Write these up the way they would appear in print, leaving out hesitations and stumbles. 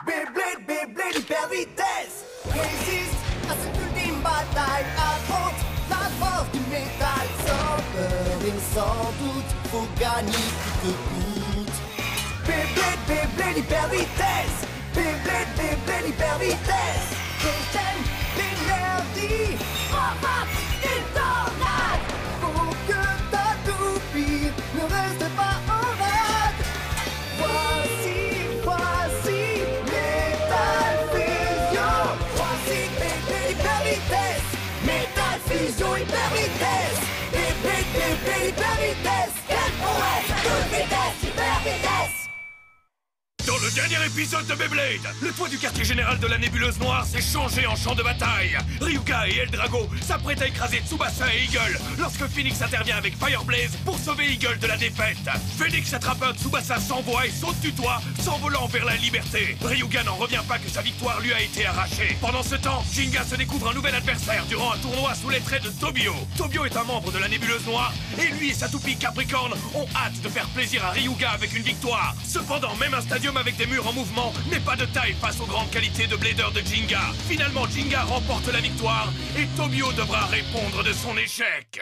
Beyblade, Beyblade, hyper vitesse. Résiste à cette ultime bataille. Affronte la force du métal. Sans peur et sans doute, faut gagner coûte que coûte. Beyblade, Beyblade, hyper vitesse. Beyblade, Beyblade, hyper vitesse. Déchaîne l'énergie. Frappe et tornade. Pour que ta toupie ne reste pas en rade. Voici Metal Fusion. Voici Beyblade, hyper vitesse. Metal Fusion, hyper vitesse. Beyblade, Beyblade, hyper vitesse. Quelle prouesse, toute vitesse, hyper vitesse. Dans le dernier épisode de Beyblade, le toit du quartier général de la nébuleuse noire s'est changé en champ de bataille. Ryuga et Eldrago s'apprêtent à écraser Tsubasa et Eagle lorsque Phoenix intervient avec Fireblaze pour sauver Eagle de la défaite. Phoenix attrape un Tsubasa sans voix et saute du toit, s'envolant vers la liberté. Ryuga n'en revient pas que sa victoire lui a été arrachée. Pendant ce temps, Jinga se découvre un nouvel adversaire durant un tournoi sous les traits de Tobio. Tobio est un membre de la nébuleuse noire et lui et sa toupie Capricorne ont hâte de faire plaisir à Ryuga avec une victoire. Cependant, même un stadium avec des murs en mouvement n'est pas de taille face aux grandes qualités de Blader de Jinga. Finalement, Jinga remporte la victoire et Tobio devra répondre de son échec.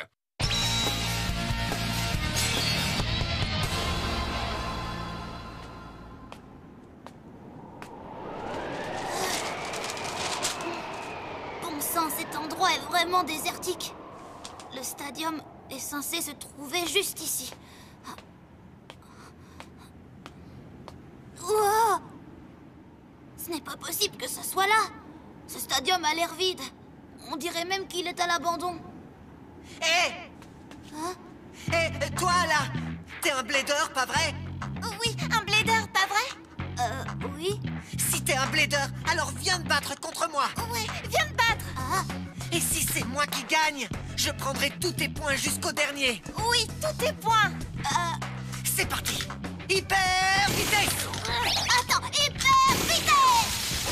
Bon sang, cet endroit est vraiment désertique. Le stadium est censé se trouver juste ici. Wow! Ce n'est pas possible que ce soit là. Ce stadium a l'air vide. On dirait même qu'il est à l'abandon. Hé! Hein? Hé, toi là! T'es un blader, pas vrai? Oui, un blader, pas vrai? Oui. Si t'es un blader, alors viens te battre contre moi! Ouais, viens me battre. Ah, Et si c'est moi qui gagne, je prendrai tous tes points jusqu'au dernier! oui, tous tes points. C'est parti! Hyper vitesse! Attends, hyper vitesse!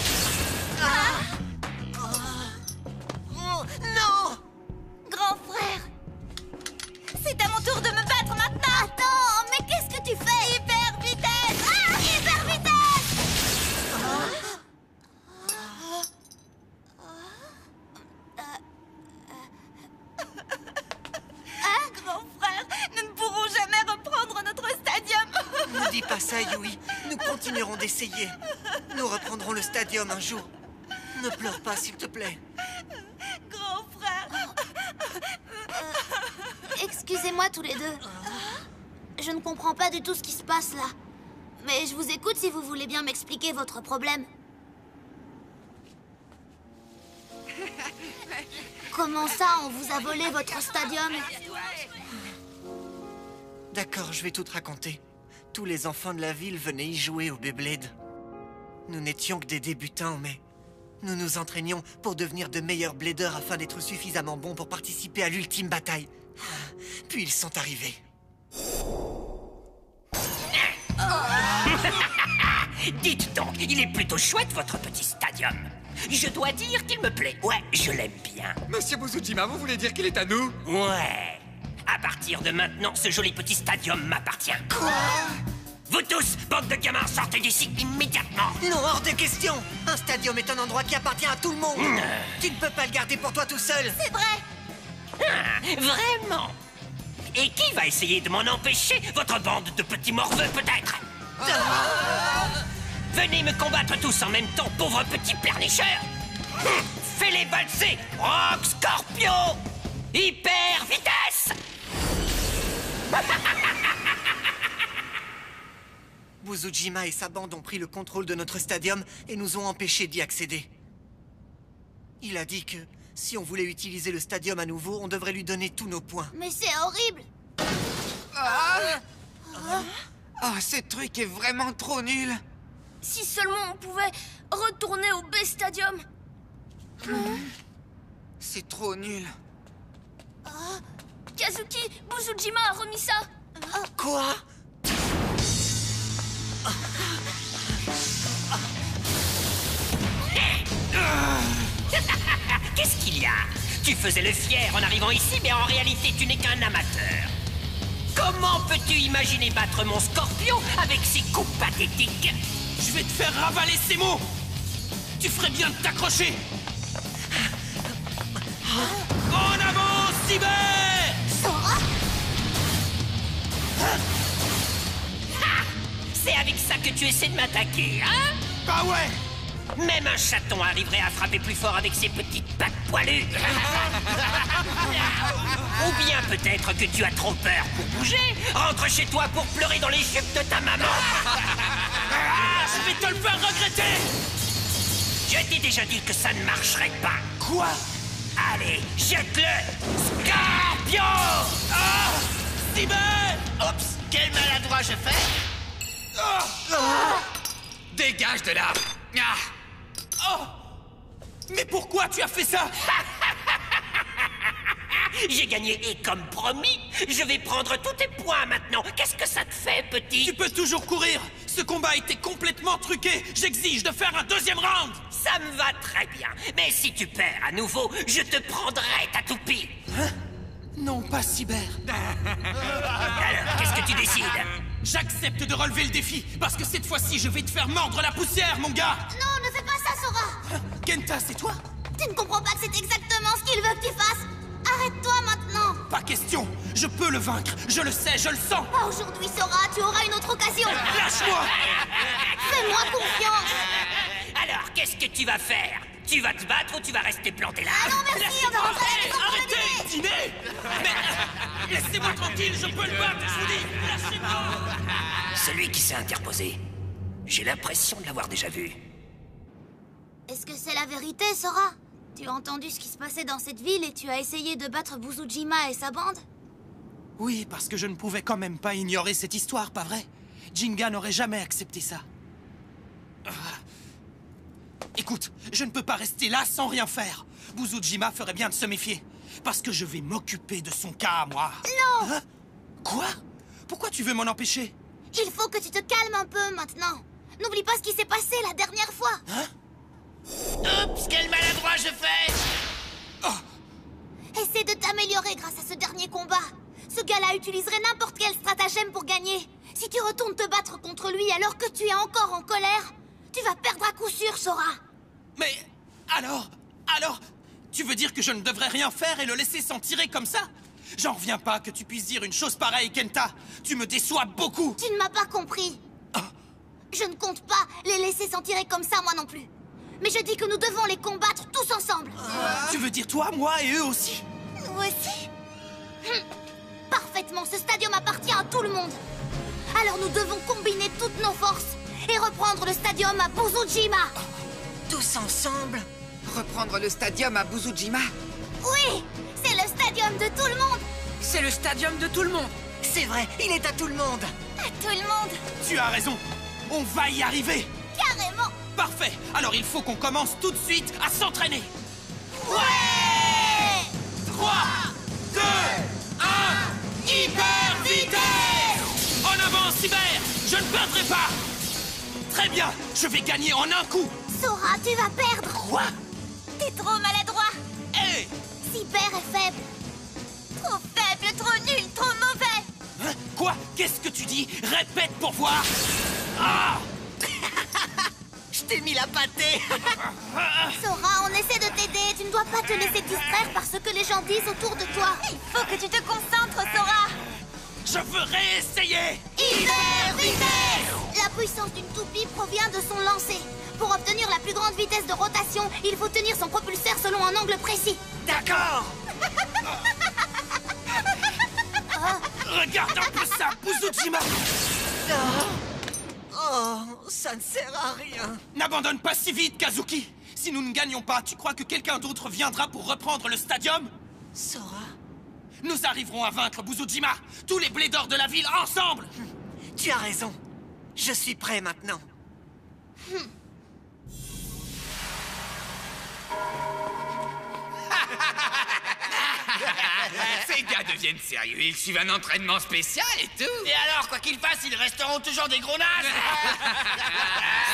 Oh, non! Grand frère! C'est à mon tour de me battre maintenant! Attends, mais qu'est-ce que tu fais? Hyper vitesse! Ah, hyper vitesse! Grand frère, nous ne pourrons jamais reprendre notre stadium! Ne dis pas ça, Yui. Nous continuerons d'essayer. Nous reprendrons le stadium un jour. Ne pleure pas, s'il te plaît. Grand frère! Excusez-moi tous les deux. Je ne comprends pas du tout ce qui se passe là. Mais je vous écoute si vous voulez bien m'expliquer votre problème. Comment ça, on vous a volé votre stadium? D'accord, je vais tout te raconter. Tous les enfants de la ville venaient y jouer au Beyblade. Nous n'étions que des débutants, mais nous nous entraînions pour devenir de meilleurs bladers afin d'être suffisamment bons pour participer à l'ultime bataille. Puis ils sont arrivés. Dites donc, il est plutôt chouette votre petit stadium. Je dois dire qu'il me plaît. Ouais, je l'aime bien. Monsieur Buzujima, vous voulez dire qu'il est à nous? Ouais. À partir de maintenant, ce joli petit stadium m'appartient. Quoi? Vous tous, bande de gamins, sortez d'ici immédiatement. Non, hors de question. Un stadium est un endroit qui appartient à tout le monde. Tu ne peux pas le garder pour toi tout seul. C'est vrai! Ah, vraiment? Et qui va essayer de m'en empêcher? Votre bande de petits morveux, peut-être? Venez me combattre tous en même temps, pauvres petits pleurnicheurs! Fais-les valser! Rock Scorpio! Hyper vitesse! Buzujima et sa bande ont pris le contrôle de notre stadium et nous ont empêchés d'y accéder. Il a dit que si on voulait utiliser le stadium à nouveau, on devrait lui donner tous nos points. Mais c'est horrible! Ah, ce truc est vraiment trop nul. Si seulement on pouvait retourner au B-Stadium. C'est trop nul. Kazuki, Buzujima a remis ça. Quoi? Qu'est-ce qu'il y a? Tu faisais le fier en arrivant ici, mais en réalité, tu n'es qu'un amateur. Go! Comment peux-tu imaginer battre mon scorpion avec ces coups pathétiques? Je vais te faire ravaler ces mots. Tu ferais bien de t'accrocher. En avant, Cyber! Sora? C'est avec ça que tu essaies de m'attaquer, hein? Bah ouais! Même un chaton arriverait à frapper plus fort avec ses petites pattes poilues. Ou bien peut-être que tu as trop peur pour bouger. Rentre chez toi pour pleurer dans les jupes de ta maman. Je vais te le faire regretter! Je t'ai déjà dit que ça ne marcherait pas. Quoi? Allez, jette-le! Scorpion! Cyber! Oups, quel maladroit je fais! Dégage de là! Mais pourquoi tu as fait ça? J'ai gagné et comme promis, je vais prendre tous tes points maintenant. Qu'est-ce que ça te fait, petit? Tu peux toujours courir. Ce combat était complètement truqué. J'exige de faire un deuxième round. Ça me va très bien. Mais si tu perds à nouveau, je te prendrai ta toupie. Non, pas Cyber. Alors, qu'est-ce que tu décides? J'accepte de relever le défi, parce que cette fois-ci, je vais te faire mordre la poussière, mon gars. Non, ne fais pas ça, Sora! Kenta, c'est toi? Tu ne comprends pas que c'est exactement ce qu'il veut que tu fasses? Arrête-toi maintenant! Pas question. Je peux le vaincre. Je le sais, je le sens. Pas aujourd'hui, Sora, tu auras une autre occasion! Lâche-moi! Fais-moi confiance! Alors, qu'est-ce que tu vas faire? Tu vas te battre ou tu vas rester planté là? Ah non, merci, on va rentrer à la maison pour le Arrêtez! dîner. Dîner! Mais laissez-moi tranquille, je peux le battre, je vous dis. Lâchez-moi! Celui qui s'est interposé, j'ai l'impression de l'avoir déjà vu. Est-ce que c'est la vérité, Sora? Tu as entendu ce qui se passait dans cette ville et tu as essayé de battre Buzujima et sa bande? Oui, parce que je ne pouvais quand même pas ignorer cette histoire, pas vrai? Jinga n'aurait jamais accepté ça. Écoute, je ne peux pas rester là sans rien faire. Buzujima ferait bien de se méfier. Parce que je vais m'occuper de son cas, moi. Non! Hein? Quoi? Pourquoi tu veux m'en empêcher? Il faut que tu te calmes un peu maintenant. N'oublie pas ce qui s'est passé la dernière fois. Hein? Oups, quel maladroit je fais! Essaie de t'améliorer grâce à ce dernier combat. Ce gars-là utiliserait n'importe quel stratagème pour gagner. Si tu retournes te battre contre lui alors que tu es encore en colère, tu vas perdre à coup sûr, Sora. Mais alors, tu veux dire que je ne devrais rien faire et le laisser s'en tirer comme ça? J'en reviens pas que tu puisses dire une chose pareille, Kenta. Tu me déçois beaucoup. Tu ne m'as pas compris. Je ne compte pas les laisser s'en tirer comme ça, moi non plus. Mais je dis que nous devons les combattre tous ensemble. Tu veux dire toi, moi et eux aussi? Nous aussi? Parfaitement, ce stadium appartient à tout le monde. Alors nous devons combiner toutes nos forces et reprendre le stadium à Buzujima. Tous ensemble? Reprendre le stadium à Buzujima? Oui, c'est le stadium de tout le monde. C'est le stadium de tout le monde! C'est vrai, il est à tout le monde. À tout le monde, Tu as raison. On va y arriver. carrément. Parfait. Alors il faut qu'on commence tout de suite à s'entraîner. Ouais! 3, 2, 1, hyper vitesse! En avant, Cyber! Je ne perdrai pas! Très bien, je vais gagner en un coup! Sora, tu vas perdre. Quoi? T'es trop maladroit. Hé! Cyber est faible. Trop faible, trop nul, trop mauvais. Hein? Quoi? Qu'est-ce que tu dis? Répète pour voir! Ah! Je t'ai mis la pâtée. Sora, on essaie de t'aider. Tu ne dois pas te laisser distraire par ce que les gens disent autour de toi. Il faut que tu te concentres, Sora. Je veux réessayer! Hyper vitesse! La puissance d'une toupie provient de son lancer. Pour obtenir la plus grande vitesse de rotation, il faut tenir son propulseur selon un angle précis. D'accord. Regarde un peu ça, Buzujima! Oh, ça ne sert à rien. N'abandonne pas si vite, Kazuki! Si nous ne gagnons pas, tu crois que quelqu'un d'autre viendra pour reprendre le stadium? Sora? Nous arriverons à vaincre Buzujima! Tous les blédors de la ville ensemble! Tu as raison. Je suis prêt maintenant. Ces gars deviennent sérieux, ils suivent un entraînement spécial et tout. Et alors, quoi qu'ils fassent, ils resteront toujours des gros nazes.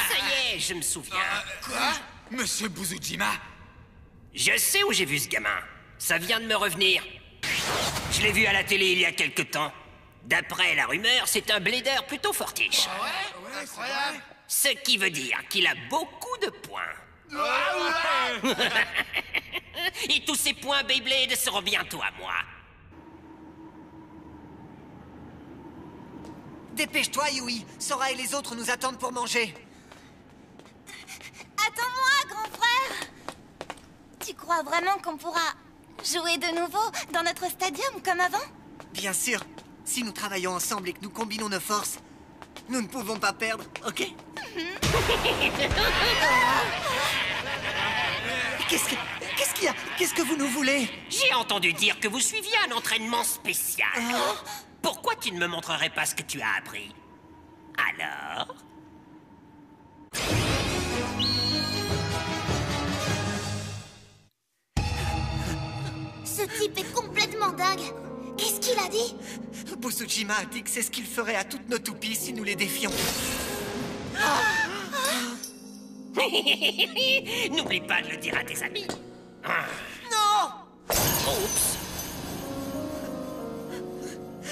Ça y est, je me souviens. Quoi? Monsieur Buzujima? Je sais où j'ai vu ce gamin. Ça vient de me revenir. Je l'ai vu à la télé il y a quelque temps. D'après la rumeur, c'est un blader plutôt fortiche. Ce qui veut dire qu'il a beaucoup de points. Et tous ces points Beyblade seront bientôt à moi. Dépêche-toi, Yui. Sora et les autres nous attendent pour manger. Attends-moi, grand frère! Tu crois vraiment qu'on pourra jouer de nouveau dans notre stadium comme avant? Bien sûr. Si nous travaillons ensemble et que nous combinons nos forces, nous ne pouvons pas perdre, ok? Qu'est-ce qu'il y a? Qu'est-ce que vous nous voulez? J'ai entendu dire que vous suiviez un entraînement spécial. Pourquoi tu ne me montrerais pas ce que tu as appris? Alors? Ce type est complètement dingue. Qu'est-ce qu'il a dit? Busujima a dit que c'est ce qu'il ferait à toutes nos toupies si nous les défions. N'oublie pas de le dire à tes amis. Non! Oups.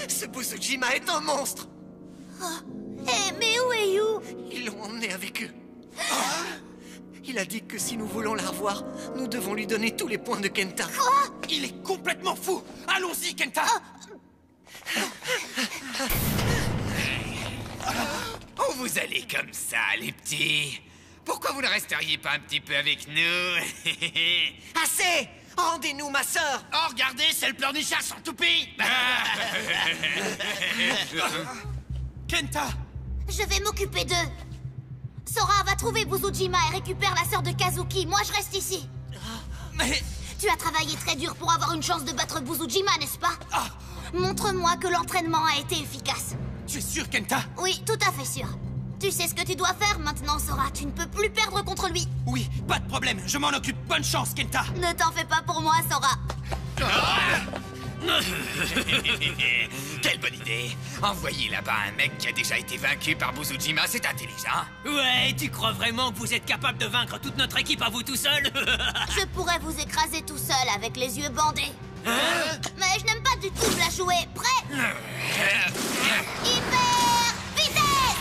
Ce Busujima est un monstre! Mais où est You? Ils l'ont emmené avec eux. Il a dit que si nous voulons la revoir, nous devons lui donner tous les points de Kenta. Il est complètement fou. Allons-y, Kenta. Où vous allez comme ça, les petits? Pourquoi vous ne resteriez pas un petit peu avec nous? Assez! Rendez-nous ma sœur! Oh, regardez, c'est le pleurnichard sans toupie. Kenta. Je vais m'occuper d'eux. Sora va trouver Busujima et récupère la sœur de Kazuki. Moi, je reste ici. Mais... Tu as travaillé très dur pour avoir une chance de battre Busujima, n'est-ce pas? Montre-moi que l'entraînement a été efficace. Tu es sûr, Kenta? Oui, tout à fait sûr. Tu sais ce que tu dois faire maintenant, Sora. Tu ne peux plus perdre contre lui. Oui, pas de problème. Je m'en occupe. Bonne chance, Kenta. Ne t'en fais pas pour moi, Sora. Quelle bonne idée. Envoyer là-bas un mec qui a déjà été vaincu par Busujima, c'est intelligent. Ouais, tu crois vraiment que vous êtes capable de vaincre toute notre équipe à vous tout seul? Je pourrais vous écraser tout seul avec les yeux bandés. Mais je n'aime pas du tout la jouer. Prêt? Hyper vitesse!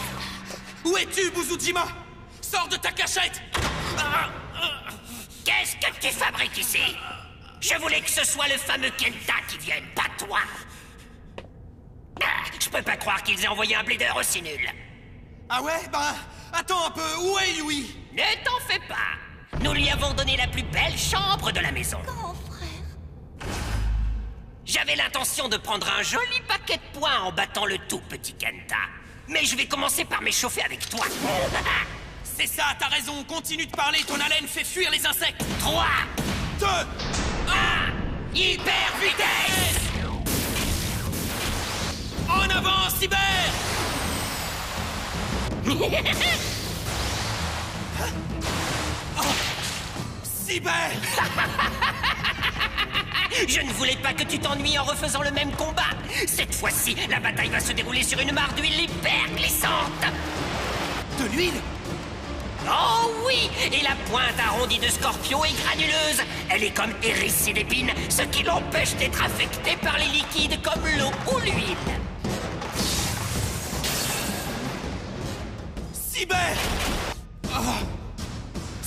Où es-tu, Busujima? Sors de ta cachette. Qu'est-ce que tu fabriques ici? Je voulais que ce soit le fameux Kenta qui vienne, pas toi. Je peux pas croire qu'ils aient envoyé un blader aussi nul. Ah ouais? Ben, attends un peu. Où est Yui? Ne t'en fais pas. Nous lui avons donné la plus belle chambre de la maison. Grand frère. J'avais l'intention de prendre un joli paquet de points en battant le tout petit Kenta. Mais je vais commencer par m'échauffer avec toi. C'est ça, t'as raison. Continue de parler. Ton haleine fait fuir les insectes. 3, 2, 1, hyper vitesse! en avant, Cyber. Cyber. Je ne voulais pas que tu t'ennuies en refaisant le même combat. Cette fois-ci, la bataille va se dérouler sur une mare d'huile hyper glissante. De l'huile? Oh oui! Et la pointe arrondie de Scorpio est granuleuse. Elle est comme hérissée d'épines, ce qui l'empêche d'être affectée par les liquides comme l'eau ou l'huile. Cyber.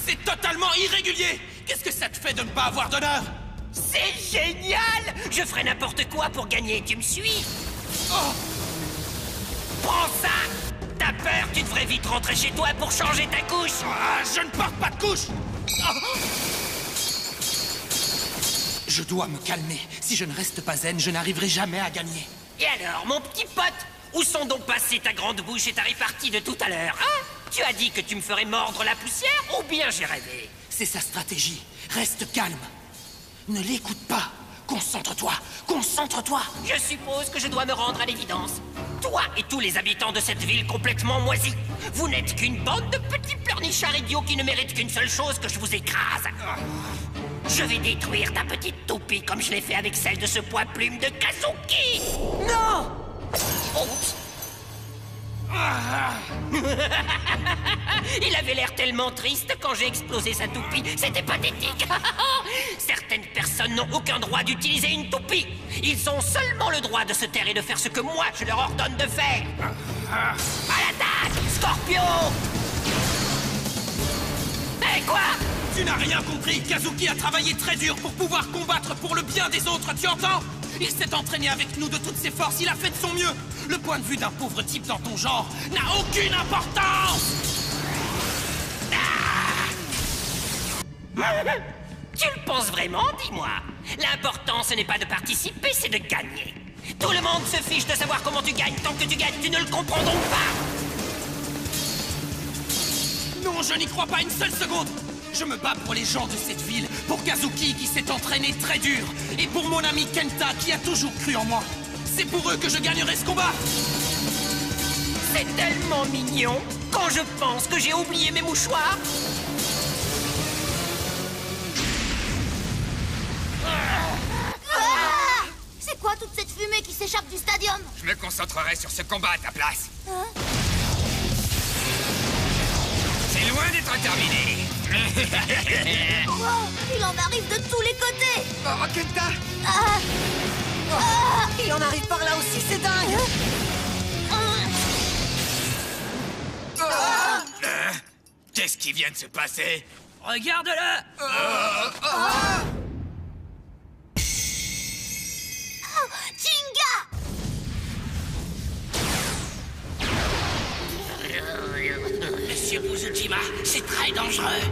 C'est totalement irrégulier. Qu'est-ce que ça te fait de ne pas avoir d'honneur? C'est génial! Je ferai n'importe quoi pour gagner, tu me suis? Prends ça! T'as peur? Tu devrais vite rentrer chez toi pour changer ta couche! Je ne porte pas de couche. Je dois me calmer. Si je ne reste pas zen, je n'arriverai jamais à gagner. Et alors, mon petit pote, où sont donc passées ta grande bouche et ta répartie de tout à l'heure, hein? Tu as dit que tu me ferais mordre la poussière ou bien j'ai rêvé? C'est sa stratégie. Reste calme. Ne l'écoute pas. Concentre-toi. Concentre-toi. Je suppose que je dois me rendre à l'évidence. Toi et tous les habitants de cette ville complètement moisie, vous n'êtes qu'une bande de petits pleurnichards idiots qui ne méritent qu'une seule chose, que je vous écrase. Je vais détruire ta petite toupie comme je l'ai fait avec celle de ce poids-plume de Kazuki. Non! Oups. Il avait l'air tellement triste quand j'ai explosé sa toupie. C'était pathétique. Certaines personnes n'ont aucun droit d'utiliser une toupie. Ils ont seulement le droit de se taire et de faire ce que moi je leur ordonne de faire. À l'attaque, Scorpio! Eh quoi? Tu n'as rien compris. Kazuki a travaillé très dur pour pouvoir combattre pour le bien des autres, tu entends? Il s'est entraîné avec nous de toutes ses forces, il a fait de son mieux. Le point de vue d'un pauvre type dans ton genre n'a aucune importance. Tu le penses vraiment, dis-moi? L'important, ce n'est pas de participer, c'est de gagner. Tout le monde se fiche de savoir comment tu gagnes. Tant que tu gagnes, tu ne le comprends donc pas. Non, je n'y crois pas une seule seconde. Je me bats pour les gens de cette ville, pour Kazuki qui s'est entraîné très dur, et pour mon ami Kenta qui a toujours cru en moi. C'est pour eux que je gagnerai ce combat. C'est tellement mignon. Quand je pense que j'ai oublié mes mouchoirs. C'est quoi toute cette fumée qui s'échappe du stadium? Je me concentrerai sur ce combat à ta place. C'est loin d'être terminé. Wow, il en arrive de tous les côtés. Oh, Kenta! Il en arrive par là aussi, c'est dingue! Qu'est-ce qui vient de se passer? Regarde-le. Jinga! Monsieur Buzujima, c'est très dangereux.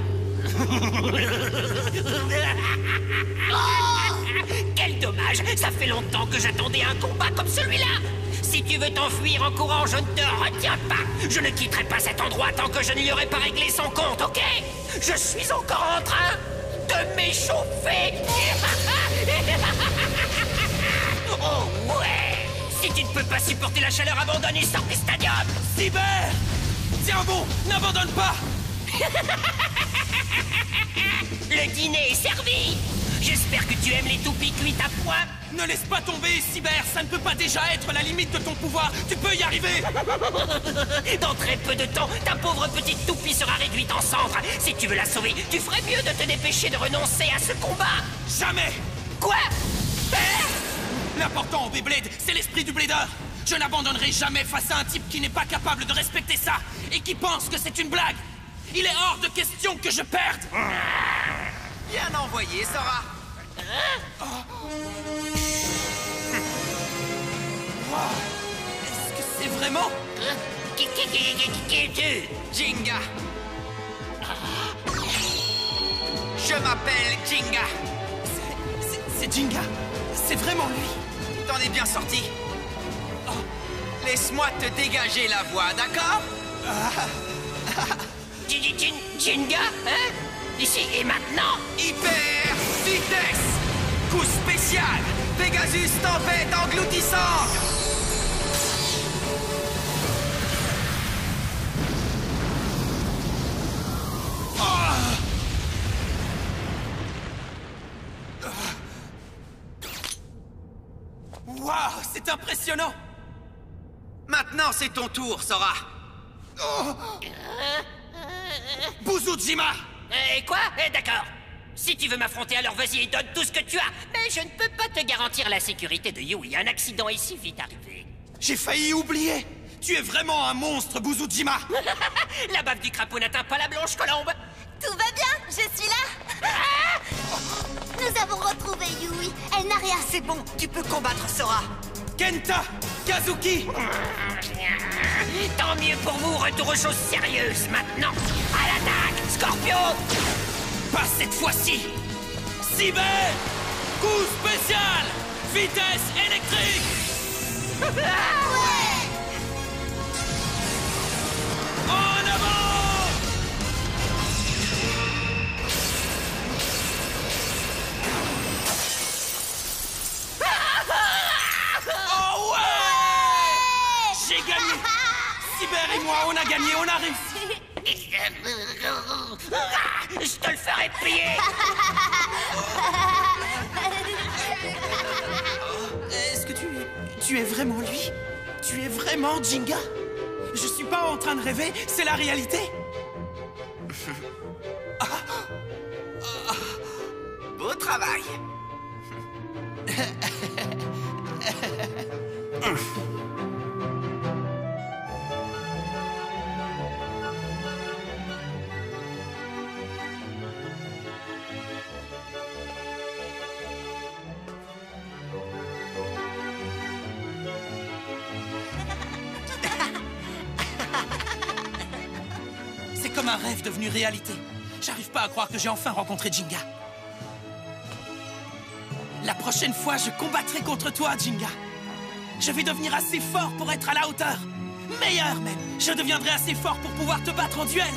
Quel dommage. Ça fait longtemps que j'attendais un combat comme celui-là. Si tu veux t'enfuir en courant, je ne te retiens pas. Je ne quitterai pas cet endroit tant que je ne lui aurai pas réglé son compte, ok? Je suis encore en train de m'échauffer. Oh ouais! Si tu ne peux pas supporter la chaleur, abandonne et sors du stadium. Cyber! Tiens bon, n'abandonne pas. Le dîner est servi. J'espère que tu aimes les toupies cuites à point. Ne laisse pas tomber, Cyber. Ça ne peut pas déjà être la limite de ton pouvoir. Tu peux y arriver. Dans très peu de temps, ta pauvre petite toupie sera réduite en cendres. Si tu veux la sauver, tu ferais mieux de te dépêcher de renoncer à ce combat. Jamais. Quoi? L'important au Beyblade, c'est l'esprit du blader. Je n'abandonnerai jamais face à un type qui n'est pas capable de respecter ça et qui pense que c'est une blague. Il est hors de question que je perde. Bien envoyé, Sora! Est-ce que c'est vraiment... Qui es-tu? Jinga! Je m'appelle Jinga! C'est Jinga. C'est vraiment lui. Tu t'en es bien sorti. Laisse-moi te dégager la voie, d'accord? Jinga? Hein? Ici et maintenant? Hyper vitesse! Coup spécial! Pegasus tempête engloutissante! Waouh, c'est impressionnant. Maintenant, c'est ton tour, Sora! Buzujima. Quoi? D'accord. Si tu veux m'affronter, alors vas-y et donne tout ce que tu as. Mais je ne peux pas te garantir la sécurité de Yui. Un accident est si vite arrivé. J'ai failli oublier. Tu es vraiment un monstre, Buzujima. La baffe du crapaud n'atteint pas la blanche colombe. Tout va bien, je suis là. Nous avons retrouvé Yui. Elle n'a rien. C'est bon, tu peux combattre Sora. Kenta, Kazuki. Tant mieux pour vous, retour aux choses sérieuses maintenant. À l'attaque, Scorpio. Pas cette fois-ci. Cyber, coup spécial, vitesse électrique. Ouais. En avant. Oh ouais. J'ai gagné. Cyber et moi, on a gagné, on a réussi. Je te le ferai payer. Est-ce que tu es vraiment lui? Tu es vraiment Jinga? Je suis pas en train de rêver, c'est la réalité? Beau travail. C'est comme un rêve devenu réalité. J'arrive pas à croire que j'ai enfin rencontré Jinga. La prochaine fois, je combattrai contre toi, Jinga. Je vais devenir assez fort pour être à la hauteur. Meilleur même. Je deviendrai assez fort pour pouvoir te battre en duel.